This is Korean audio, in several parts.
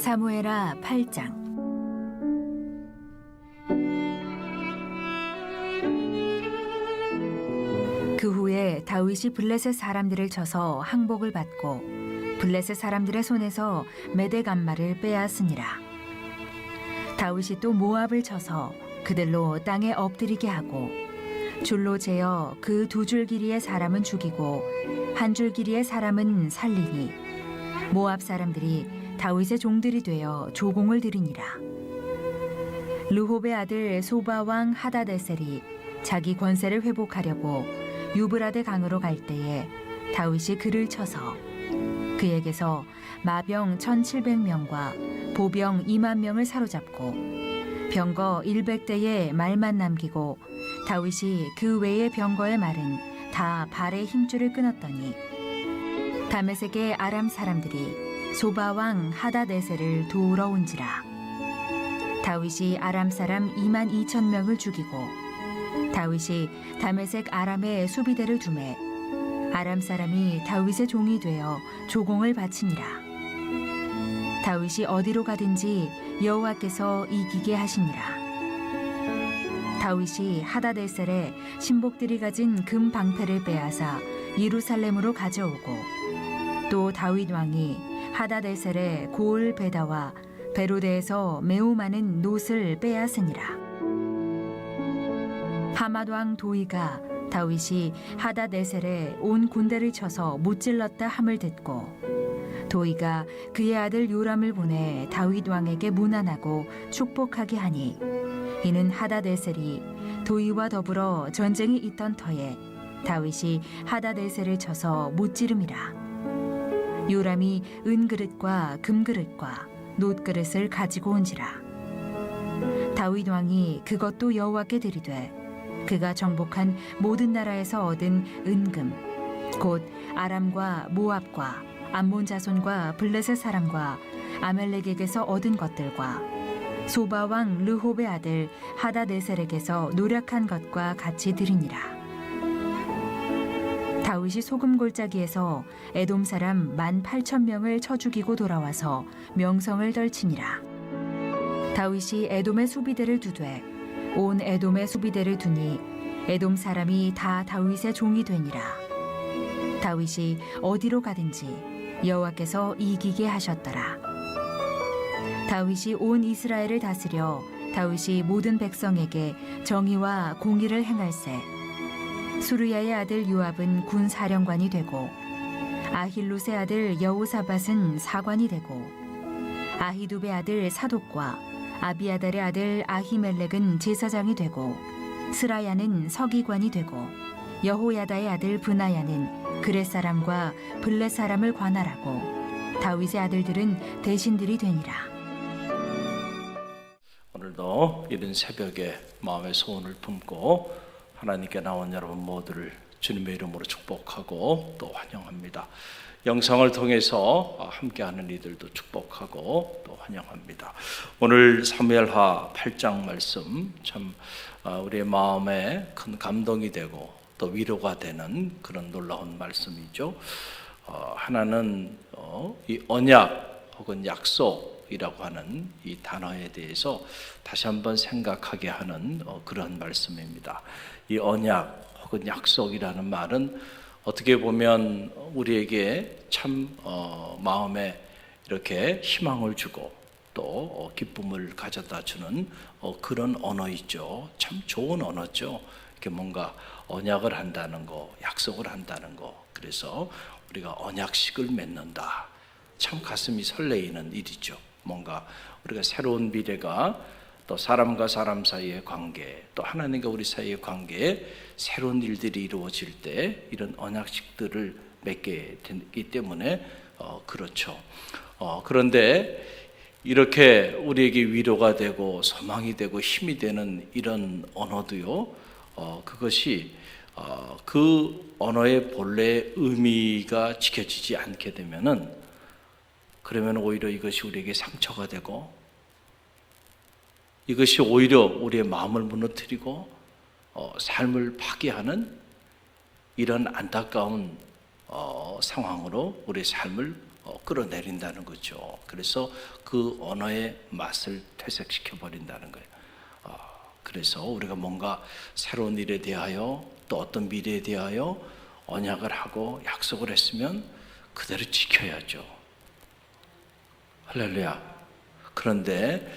사무엘하 8장. 그 후에 다윗이 블레셋 사람들을 쳐서 항복을 받고 블레셋 사람들의 손에서 메대감마를 빼앗으니라. 다윗이 또 모압을 쳐서 그들로 땅에 엎드리게 하고 줄로 재어 그 두 줄 길이의 사람은 죽이고 한 줄 길이의 사람은 살리니 모압 사람들이 다윗의 종들이 되어 조공을 드리니라. 르홉의 아들 소바 왕 하다데셀이 자기 권세를 회복하려고 유브라데 강으로 갈 때에 다윗이 그를 쳐서 그에게서 마병 1,700명과 보병 2만 명을 사로잡고 병거 100대의 말만 남기고 다윗이 그 외의 병거의 말은 다 발의 힘줄을 끊었더니 다메섹의 아람 사람들이 소바 왕 하다데셀을 도우러 온지라. 다윗이 아람 사람 2만 2천 명을 죽이고 다윗이 다메섹 아람의 수비대를 두매 아람 사람이 다윗의 종이 되어 조공을 바치니라. 다윗이 어디로 가든지 여호와께서 이기게 하시니라. 다윗이 하다데셀의 신복들이 가진 금 방패를 빼앗아 예루살렘으로 가져오고 또 다윗 왕이 하다데셀의 고을 베다와 베로데에서 매우 많은 놋을 빼앗으니라. 하맛 왕 도이가 다윗이 하다데셀의 온 군대를 쳐서 못질렀다 함을 듣고 도이가 그의 아들 요람을 보내 다윗 왕에게 문안하고 축복하게 하니 이는 하다데셀이 도이와 더불어 전쟁이 있던 터에 다윗이 하다데셀을 쳐서 못지름이라. 요람이 은그릇과 금그릇과 놋그릇을 가지고 온지라. 다윗 왕이 그것도 여호와께 드리되 그가 정복한 모든 나라에서 얻은 은금 곧 아람과 모압과 암몬 자손과 블레셋 사람과 아멜렉에게서 얻은 것들과 소바 왕 르홉의 아들 하다데셀에게서 노력한 것과 같이 드리니라. 다윗이 소금 골짜기에서 에돔 사람 18,000명을 쳐 죽이고 돌아와서 명성을 떨치니라. 다윗이 에돔의 수비대를 두되 온 에돔의 수비대를 두니 에돔 사람이 다 다윗의 종이 되니라. 다윗이 어디로 가든지 여호와께서 이기게 하셨더라. 다윗이 온 이스라엘을 다스려 다윗이 모든 백성에게 정의와 공의를 행할세. 수르야의 아들 요압은 군 사령관이 되고 아힐롯의 아들 여호사밧은 사관이 되고 아히두베의 아들 사독과 아비아달의 아들 아히멜렉은 제사장이 되고 스라야는 서기관이 되고 여호야다의 아들 브나야는 그렛 사람과 블렛 사람을 관할하고 다윗의 아들들은 대신들이 되니라. 오늘도 이른 새벽에 마음의 소원을 품고 하나님께 나온 여러분 모두를 주님의 이름으로 축복하고 또 환영합니다. 영상을 통해서 함께하는 이들도 축복하고 또 환영합니다. 오늘 사무엘하 8장 말씀 참 우리의 마음에 큰 감동이 되고 또 위로가 되는 그런 놀라운 말씀이죠. 하나는 이 언약 혹은 약속이라고 하는 이 단어에 대해서 다시 한번 생각하게 하는 그런 말씀입니다. 이 언약 혹은 약속이라는 말은 어떻게 보면 우리에게 참 마음에 이렇게 희망을 주고 또 기쁨을 가져다 주는 그런 언어이죠. 참 좋은 언어죠. 이렇게 뭔가 언약을 한다는 거, 약속을 한다는 거. 그래서 우리가 언약식을 맺는다. 참 가슴이 설레이는 일이죠. 뭔가 우리가 새로운 미래가 또 사람과 사람 사이의 관계, 또 하나님과 우리 사이의 관계에 새로운 일들이 이루어질 때 이런 언약식들을 맺게 되기 때문에 그렇죠. 그런데 이렇게 우리에게 위로가 되고 소망이 되고 힘이 되는 이런 언어도요, 그것이 그 언어의 본래의 의미가 지켜지지 않게 되면은 그러면 오히려 이것이 우리에게 상처가 되고 이것이 오히려 우리의 마음을 무너뜨리고 삶을 파괴하는 이런 안타까운 상황으로 우리의 삶을 끌어내린다는 거죠. 그래서 그 언어의 맛을 퇴색시켜 버린다는 거예요. 그래서 우리가 뭔가 새로운 일에 대하여 또 어떤 미래에 대하여 언약을 하고 약속을 했으면 그대로 지켜야죠. 할렐루야. 그런데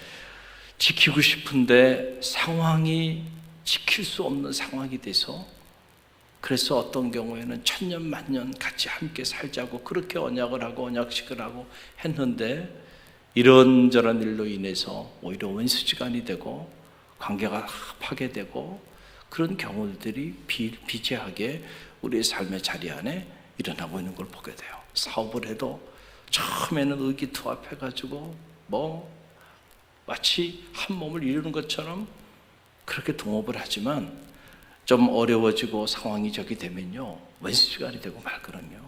지키고 싶은데 상황이 지킬 수 없는 상황이 돼서, 그래서 어떤 경우에는 천년 만년 같이 함께 살자고 그렇게 언약을 하고 언약식을 하고 했는데 이런저런 일로 인해서 오히려 원수지간이 되고 관계가 파괴되고 그런 경우들이 비재하게 우리의 삶의 자리 안에 일어나고 있는 걸 보게 돼요. 사업을 해도 처음에는 의기투합해가지고 마치 한 몸을 이루는 것처럼 그렇게 동업을 하지만 좀 어려워지고 상황이 저기 되면요, 원수지간이 되고 말거든요.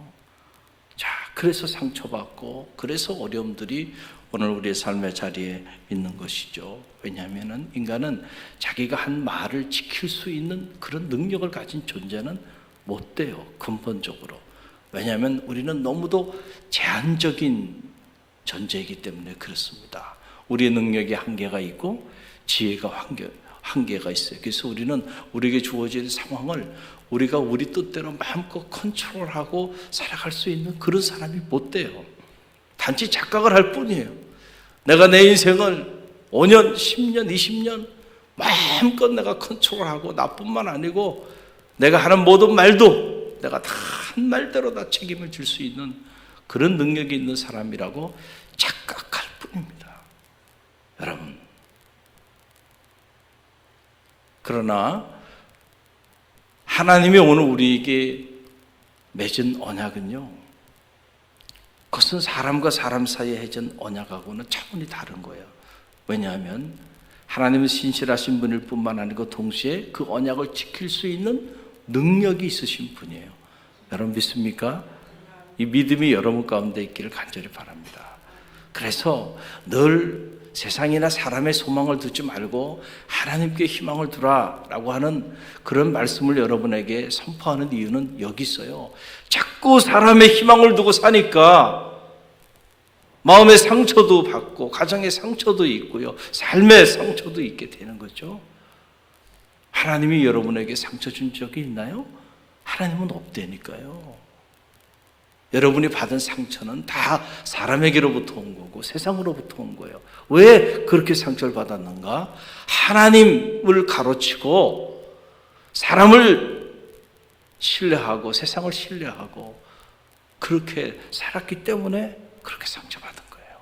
자, 그래서 상처받고 그래서 어려움들이 오늘 우리의 삶의 자리에 있는 것이죠. 왜냐하면 인간은 자기가 한 말을 지킬 수 있는 그런 능력을 가진 존재는 못 돼요, 근본적으로. 왜냐하면 우리는 너무도 제한적인 존재이기 때문에 그렇습니다. 우리의 능력이 한계가 있고 지혜가 한계가 있어요. 그래서 우리는 우리에게 주어진 상황을 우리가 우리 뜻대로 마음껏 컨트롤하고 살아갈 수 있는 그런 사람이 못 돼요. 단지 착각을 할 뿐이에요. 내가 내 인생을 5년, 10년, 20년 마음껏 내가 컨트롤하고, 나뿐만 아니고 내가 하는 모든 말도 내가 다 한 말대로 다 책임을 질 수 있는 그런 능력이 있는 사람이라고 착각할 뿐입니다. 여러분, 그러나 하나님이 오늘 우리에게 맺은 언약은요, 그것은 사람과 사람 사이에 맺은 언약하고는 차원이 다른 거예요. 왜냐하면 하나님은 신실하신 분일 뿐만 아니고 동시에 그 언약을 지킬 수 있는 능력이 있으신 분이에요. 여러분 믿습니까? 이 믿음이 여러분 가운데 있기를 간절히 바랍니다. 그래서 늘 세상이나 사람의 소망을 두지 말고 하나님께 희망을 두라라고 하는 그런 말씀을 여러분에게 선포하는 이유는 여기 있어요. 자꾸 사람의 희망을 두고 사니까 마음의 상처도 받고 가정의 상처도 있고요, 삶의 상처도 있게 되는 거죠. 하나님이 여러분에게 상처 준 적이 있나요? 하나님은 없다니까요. 여러분이 받은 상처는 다 사람에게로부터 온 거고 세상으로부터 온 거예요. 왜 그렇게 상처를 받았는가? 하나님을 가로치고 사람을 신뢰하고 세상을 신뢰하고 그렇게 살았기 때문에 그렇게 상처받은 거예요.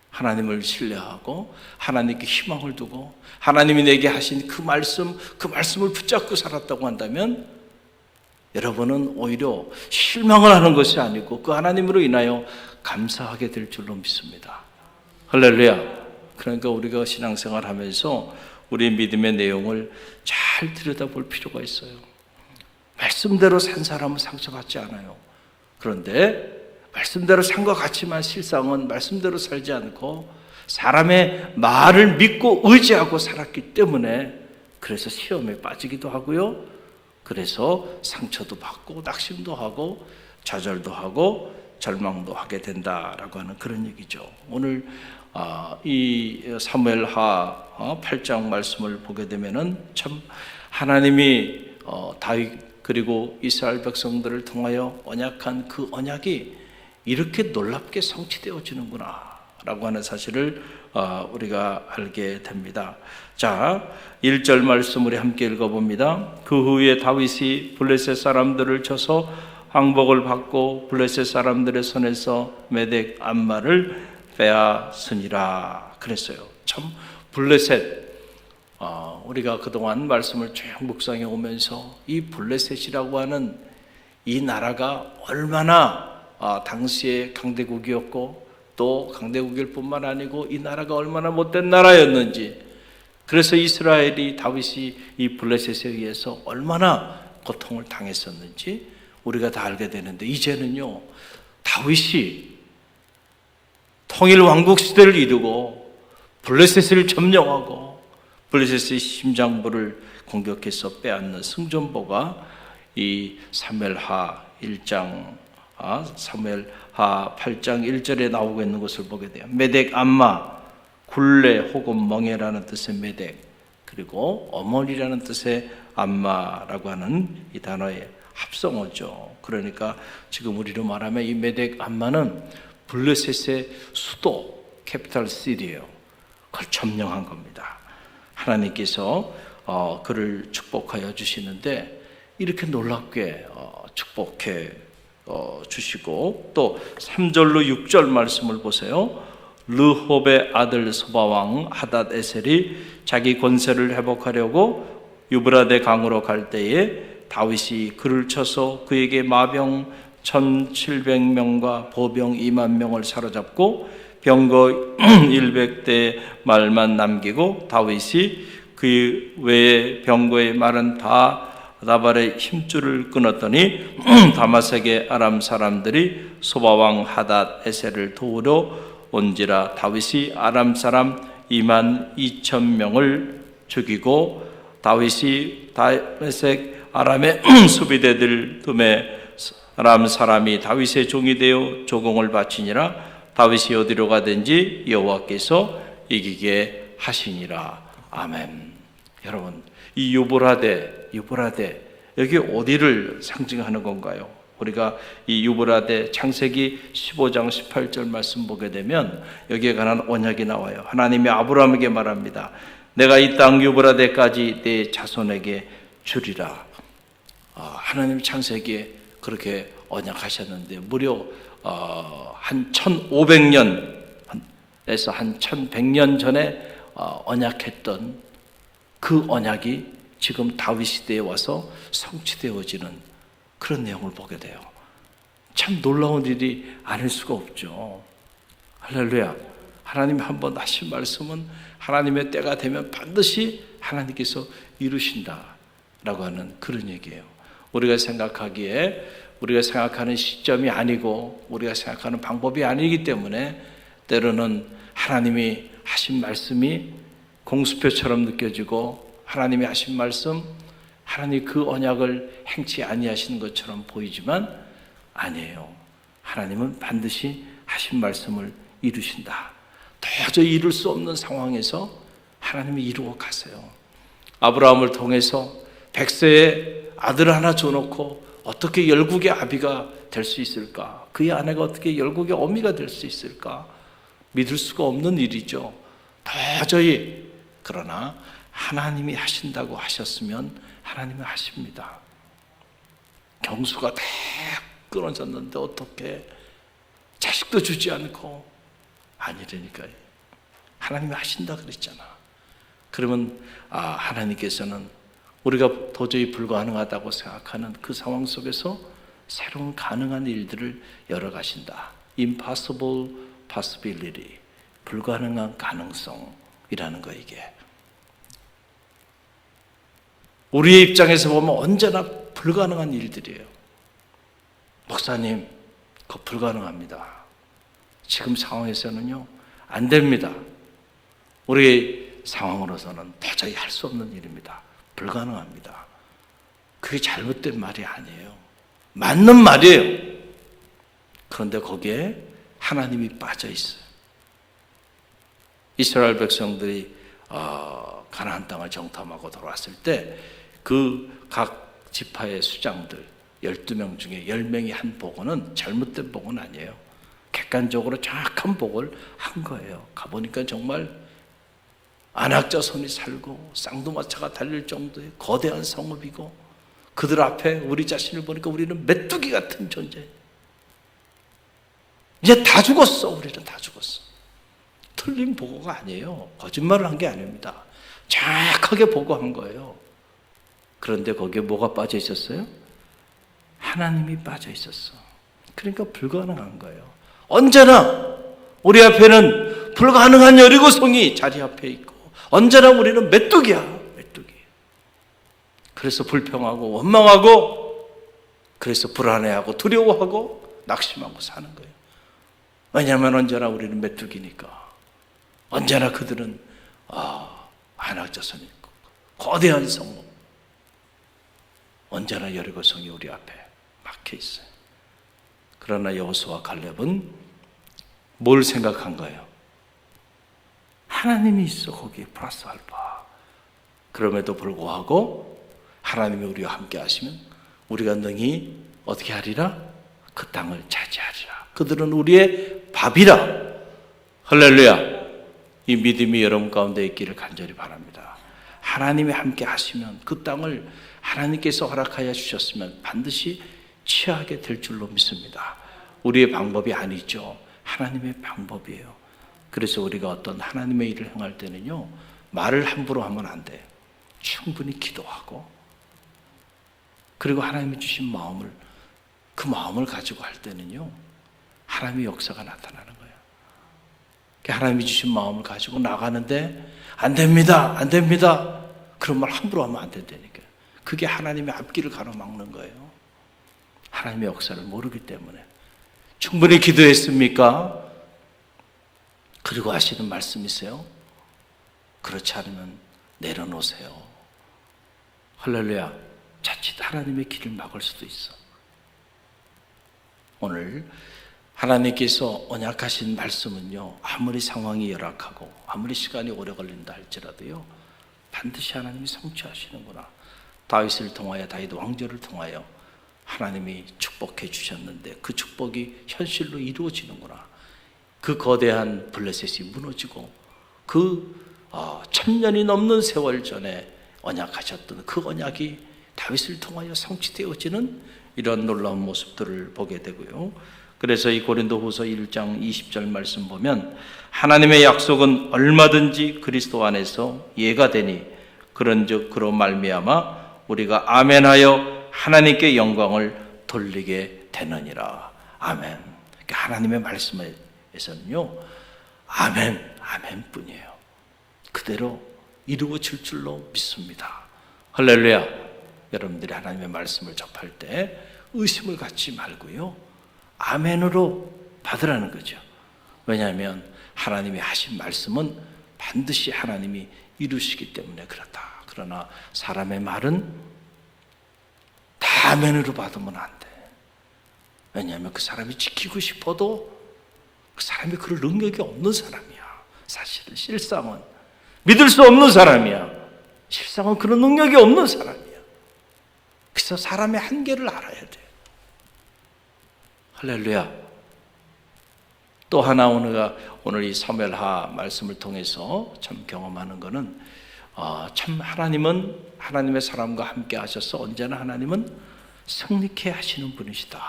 하나님을 신뢰하고 하나님께 희망을 두고 하나님이 내게 하신 그 말씀을 붙잡고 살았다고 한다면 여러분은 오히려 실망을 하는 것이 아니고 그 하나님으로 인하여 감사하게 될 줄로 믿습니다. 할렐루야. 그러니까 우리가 신앙생활 하면서 우리 믿음의 내용을 잘 들여다볼 필요가 있어요. 말씀대로 산 사람은 상처받지 않아요. 그런데 말씀대로 산 것 같지만 실상은 말씀대로 살지 않고 사람의 말을 믿고 의지하고 살았기 때문에 그래서 시험에 빠지기도 하고요, 그래서 상처도 받고 낙심도 하고 좌절도 하고 절망도 하게 된다라고 하는 그런 얘기죠. 오늘 이 사무엘하 8장 말씀을 보게 되면은 참 하나님이 다윗 그리고 이스라엘 백성들을 통하여 언약한 그 언약이 이렇게 놀랍게 성취되어지는구나 라고 하는 사실을 우리가 알게 됩니다. 자, 1절 말씀 우리 함께 읽어봅니다. 그 후에 다윗이 블레셋 사람들을 쳐서 항복을 받고 블레셋 사람들의 손에서 메덱 암마를 빼앗으니라 그랬어요. 참 블레셋, 우리가 그동안 말씀을 쭉 묵상해 오면서 이 블레셋이라고 하는 이 나라가 얼마나 당시의 강대국이었고 또 강대국일 뿐만 아니고 이 나라가 얼마나 못된 나라였는지, 그래서 이스라엘이 다윗이 이 블레셋에 의해서 얼마나 고통을 당했었는지 우리가 다 알게 되는데, 이제는요 다윗이 통일 왕국 시대를 이루고 블레셋을 점령하고 블레셋의 심장부를 공격해서 빼앗는 승전보가 이 사무엘하 1장 사무엘하 8장 1절에 나오고 있는 것을 보게 돼요. 메덱 암마, 굴레 혹은 멍에라는 뜻의 메덱, 그리고 어머니라는 뜻의 암마라고 하는 이 단어의 합성어죠. 그러니까 지금 우리로 말하면 이 메덱 암마는 블레셋의 수도, 캐피탈 시티예요. 그걸 점령한 겁니다. 하나님께서 그를 축복하여 주시는데 이렇게 놀랍게 축복해 주시고, 또 3절로 6절 말씀을 보세요. 르홉의 아들 소바왕 하닷에셀이 자기 권세를 회복하려고 유브라데 강으로 갈 때에 다윗이 그를 쳐서 그에게 마병 1,700명과 보병 2만 명을 사로잡고 병거 100대 말만 남기고 다윗이 그 외의 병거의 말은 다 나발의 힘줄을 끊었더니 다마색의 아람 사람들이 소바왕 하닷에셀을 도우러 온지라 다윗이 아람 사람 2만 2천 명을 죽이고 다윗이 다메섹 아람의 수비대들 틈에 아람 사람이 다윗의 종이 되어 조공을 바치니라. 다윗이 어디로 가든지 여호와께서 이기게 하시니라. 아멘. 여러분, 이 유브라데 여기 어디를 상징하는 건가요? 우리가 이 유브라데 창세기 15장 18절 말씀 보게 되면 여기에 관한 언약이 나와요. 하나님이 아브라함에게 말합니다. 내가 이 땅 유브라데까지 내 자손에게 주리라. 하나님 창세기에 그렇게 언약하셨는데 무려 한 1500년에서 한 1100년 전에 언약했던 그 언약이 지금 다윗 시대에 와서 성취되어지는 그런 내용을 보게 돼요. 참 놀라운 일이 아닐 수가 없죠. 할렐루야. 하나님 한번 하신 말씀은 하나님의 때가 되면 반드시 하나님께서 이루신다라고 하는 그런 얘기예요. 우리가 생각하는 시점이 아니고 우리가 생각하는 방법이 아니기 때문에 때로는 하나님이 하신 말씀이 공수표처럼 느껴지고 하나님이 하신 말씀, 하나님 그 언약을 행치 아니하시는 것처럼 보이지만 아니에요. 하나님은 반드시 하신 말씀을 이루신다. 도저히 이룰 수 없는 상황에서 하나님이 이루어 가세요. 아브라함을 통해서 100세에 아들 하나 줘놓고 어떻게 열국의 아비가 될 수 있을까? 그의 아내가 어떻게 열국의 어미가 될 수 있을까? 믿을 수가 없는 일이죠. 도저히. 그러나 하나님이 하신다고 하셨으면 하나님은 하십니다. 경수가 다 끊어졌는데 어떻게 자식도 주지 않고 아니라니까요. 하나님이 하신다 그랬잖아. 그러면 하나님께서는 우리가 도저히 불가능하다고 생각하는 그 상황 속에서 새로운 가능한 일들을 열어가신다. Impossible possibility, 불가능한 가능성이라는 거. 이게 우리의 입장에서 보면 언제나 불가능한 일들이에요. 목사님, 그거 불가능합니다. 지금 상황에서는요 안 됩니다. 우리의 상황으로서는 도저히 할 수 없는 일입니다. 불가능합니다. 그게 잘못된 말이 아니에요. 맞는 말이에요. 그런데 거기에 하나님이 빠져 있어요. 이스라엘 백성들이 가나안 땅을 정탐하고 돌아왔을 때 그 각 지파의 수장들 12명 중에 10명이 한 보고는 잘못된 보고는 아니에요. 객관적으로 정확한 보고를 한 거예요. 가보니까 정말 안악자손이 살고 쌍두마차가 달릴 정도의 거대한 성읍이고 그들 앞에 우리 자신을 보니까 우리는 메뚜기 같은 존재. 이제 다 죽었어. 우리는 다 죽었어. 틀린 보고가 아니에요. 거짓말을 한 게 아닙니다. 정확하게 보고한 거예요. 그런데 거기에 뭐가 빠져 있었어요? 하나님이 빠져 있었어. 그러니까 불가능한 거예요. 언제나 우리 앞에는 불가능한 여리고성이 자리 앞에 있고 언제나 우리는 메뚜기야. 메뚜기. 그래서 불평하고 원망하고 그래서 불안해하고 두려워하고 낙심하고 사는 거예요. 왜냐하면 언제나 우리는 메뚜기니까. 언제나 그들은 안악자손이 있고 거대한 성읍. 언제나 여리고성이 우리 앞에 막혀 있어요. 그러나 여호수아와 갈렙은 뭘 생각한 거예요? 하나님이 있어 거기에 플러스 알파. 그럼에도 불구하고 하나님이 우리와 함께 하시면 우리가 능히 어떻게 하리라? 그 땅을 차지하리라. 그들은 우리의 밥이라. 할렐루야. 이 믿음이 여러분 가운데 있기를 간절히 바랍니다. 하나님이 함께 하시면 그 땅을 하나님께서 허락하여 주셨으면 반드시 취하게 될 줄로 믿습니다. 우리의 방법이 아니죠. 하나님의 방법이에요. 그래서 우리가 어떤 하나님의 일을 행할 때는요, 말을 함부로 하면 안 돼요. 충분히 기도하고, 그리고 하나님이 주신 마음을, 그 마음을 가지고 할 때는요, 하나님의 역사가 나타나는 거예요. 하나님이 주신 마음을 가지고 나가는데 안 됩니다, 안 됩니다, 그런 말 함부로 하면 안 된다니까요. 그게 하나님의 앞길을 가로막는 거예요. 하나님의 역사를 모르기 때문에. 충분히 기도했습니까? 그리고 하시는 말씀이세요? 그렇지 않으면 내려놓으세요. 할렐루야. 자칫 하나님의 길을 막을 수도 있어. 오늘 하나님께서 언약하신 말씀은요, 아무리 상황이 열악하고 아무리 시간이 오래 걸린다 할지라도요, 반드시 하나님이 성취하시는구나. 다윗을 통하여, 다윗 왕조를 통하여 하나님이 축복해 주셨는데 그 축복이 현실로 이루어지는구나. 그 거대한 블레셋이 무너지고 그 1000년이 넘는 세월 전에 언약하셨던 그 언약이 다윗을 통하여 성취되어지는 이런 놀라운 모습들을 보게 되고요. 그래서 이 고린도후서 1장 20절 말씀 보면 하나님의 약속은 얼마든지 그리스도 안에서 예가 되니 그런즉 그로 말미암아 우리가 아멘하여 하나님께 영광을 돌리게 되느니라. 아멘. 그러니까 하나님의 말씀에서는요, 아멘, 아멘 뿐이에요. 그대로 이루어질 줄로 믿습니다. 할렐루야. 여러분들이 하나님의 말씀을 접할 때 의심을 갖지 말고요, 아멘으로 받으라는 거죠. 왜냐하면 하나님이 하신 말씀은 반드시 하나님이 이루시기 때문에 그렇다. 그러나 사람의 말은 다 아멘으로 받으면 안 돼. 왜냐하면 그 사람이 지키고 싶어도 그 사람이 그럴 능력이 없는 사람이야. 사실은 실상은 믿을 수 없는 사람이야. 실상은 그런 능력이 없는 사람이야. 그래서 사람의 한계를 알아야 돼. 할렐루야. 또 하나 오늘 이 사무엘하 말씀을 통해서 참 경험하는 것은 참 하나님은 하나님의 사람과 함께 하셔서 언제나 하나님은 승리케 하시는 분이시다.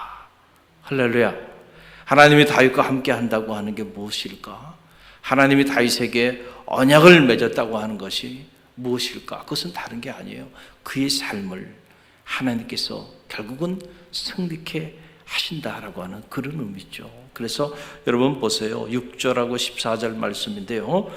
할렐루야. 하나님이 다윗과 함께 한다고 하는 게 무엇일까? 하나님이 다윗에게 언약을 맺었다고 하는 것이 무엇일까? 그것은 다른 게 아니에요. 그의 삶을 하나님께서 결국은 승리케 하신다라고 하는 그런 의미죠. 그래서 여러분 보세요. 6절하고 14절 말씀인데요.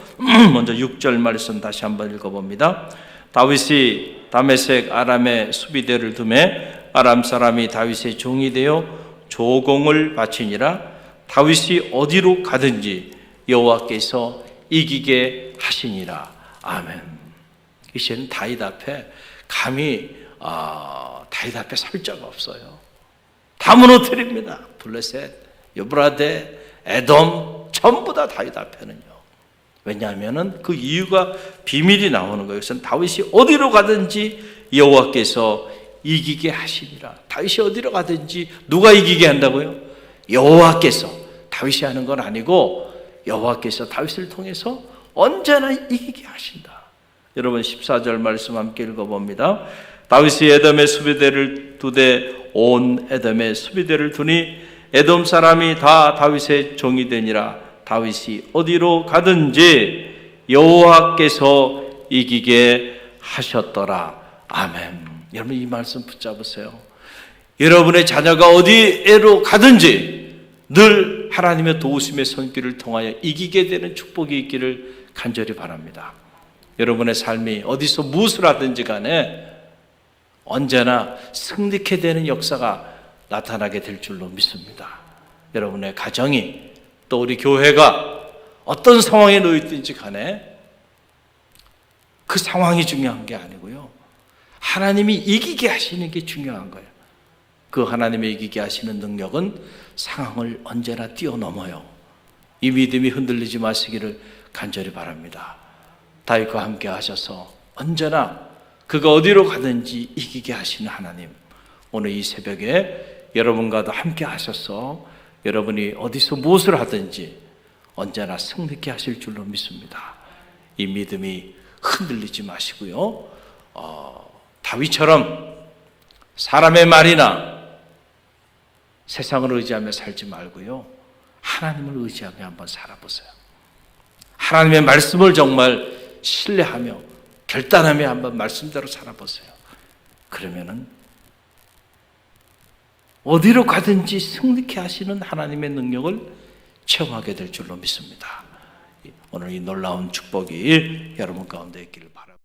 먼저 6절 말씀 다시 한번 읽어봅니다. 다윗이 다메섹 아람의 수비대를 두매 아람 사람이 다윗의 종이 되어 조공을 바치니라. 다윗이 어디로 가든지 여호와께서 이기게 하시니라. 아멘. 이제는 다윗 앞에 감히 다윗 앞에 설 자가 없어요. 다 무너뜨립니다. 블레셋, 여브라데, 에돔 전부 다 다윗 앞에는요. 왜냐하면 그 이유가 비밀이 나오는 거예요. 그래서 다윗이 어디로 가든지 여호와께서 이기게 하시니라. 다윗이 어디로 가든지 누가 이기게 한다고요? 여호와께서. 다윗이 하는 건 아니고 여호와께서 다윗을 통해서 언제나 이기게 하신다. 여러분 14절 말씀 함께 읽어봅니다. 다윗이 에돔의 수비대를 두되 온 에돔의 수비대를 두니 에돔 사람이 다 다윗의 종이 되니라. 다윗이 어디로 가든지 여호와께서 이기게 하셨더라. 아멘. 여러분 이 말씀 붙잡으세요. 여러분의 자녀가 어디로 가든지 늘 하나님의 도우심의 손길을 통하여 이기게 되는 축복이 있기를 간절히 바랍니다. 여러분의 삶이 어디서 무엇을 하든지 간에 언제나 승리케 되는 역사가 나타나게 될 줄로 믿습니다. 여러분의 가정이 또 우리 교회가 어떤 상황에 놓여 있든지 간에 그 상황이 중요한 게 아니고요, 하나님이 이기게 하시는 게 중요한 거예요. 그 하나님의 이기게 하시는 능력은 상황을 언제나 뛰어넘어요. 이 믿음이 흔들리지 마시기를 간절히 바랍니다. 다윗과 함께 하셔서 언제나 그가 어디로 가든지 이기게 하시는 하나님, 오늘 이 새벽에 여러분과도 함께 하셔서 여러분이 어디서 무엇을 하든지 언제나 승리케 하실 줄로 믿습니다. 이 믿음이 흔들리지 마시고요. 다윗처럼 사람의 말이나 세상을 의지하며 살지 말고요. 하나님을 의지하며 한번 살아보세요. 하나님의 말씀을 정말 신뢰하며 결단하며 한번 말씀대로 살아보세요. 그러면은 어디로 가든지 승리케 하시는 하나님의 능력을 체험하게 될 줄로 믿습니다. 오늘 이 놀라운 축복이 여러분 가운데 있기를